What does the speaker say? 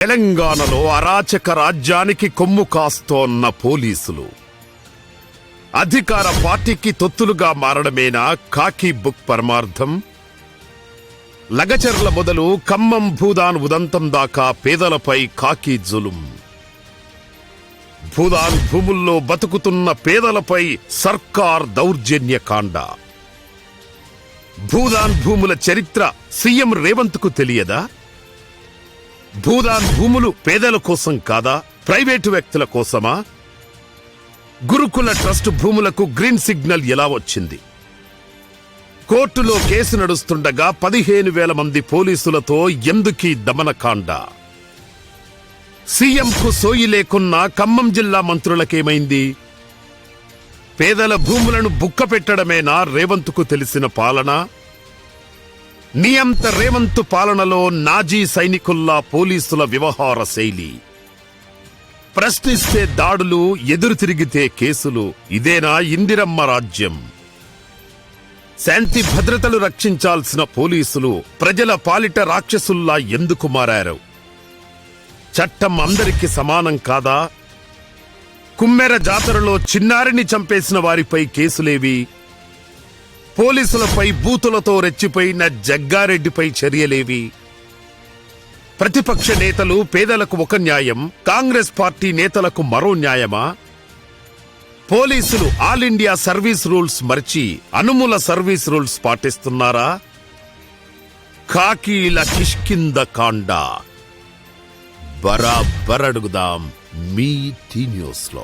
తెలంగాణలో అరాచక రాజ్యానికి కొమ్ము కాస్తోన్న పోలీసులు అధికార పార్టీకి తొత్తులుగా మారడమేనా కాకి బుక్ పరమార్థం? లగచర్ల మొదలు ఖమ్మం భూదాన్ ఉదంతం దాకా పేదలపై కాకి జులుం. భూదాన్ భూముల్లో బతుకుతున్న పేదలపై సర్కార్ దౌర్జన్యకాండ. భూదాన్ భూముల చరిత్ర సీఎం రేవంత్ కు తెలియదా? భూదాన్ భూములు పేదల కోసం కాదా, ప్రైవేటు వ్యక్తుల కోసమా? గురుకుల ట్రస్ట్ భూములకు గ్రీన్ సిగ్నల్ ఎలా వచ్చింది? కోర్టులో కేసు నడుస్తుండగా 15,000 మంది పోలీసులతో ఎందుకీ దమనకాండ? సీఎంకు సోయి లేకున్నా ఖమ్మం జిల్లా మంత్రులకేమైంది? పేదల భూములను బుక్క పెట్టడమేనా రేవంత్కు తెలిసిన పాలన? నియంత రేవంత్ పాలనలో నాజీ సైనికుల్లా పోలీసుల వ్యవహార శైలి. ప్రశ్నిస్తే దాడులు, ఎదురు తిరిగితే కేసులు. ఇదేనా ఇందిరమ్మ రాజ్యం? శాంతి భద్రతలు రక్షించాల్సిన పోలీసులు ప్రజల పాలిట రాక్షసుల్లా ఎందుకు మారారు? చట్టం అందరికి సమానం కాదా? కుమ్మెర జాతరలో చిన్నారిని చంపేసిన వారిపై కేసులేవి? పోలీసులపై బూతులతో రెచ్చిపోయిన జగ్గారెడ్డిపై చర్యలేవి? ప్రతిపక్ష నేతలు పేదలకు ఒక న్యాయం, కాంగ్రెస్ పార్టీ నేతలకు మరో న్యాయమా? పోలీసులు ఆల్ ఇండియా సర్వీస్ రూల్స్ మర్చి అనుముల సర్వీస్ రూల్స్ పాటిస్తున్నారా? ఖాకీల కిష్కింద కాండ. బరాబర్ అడుగుదాం మీ టీ న్యూస్ లో.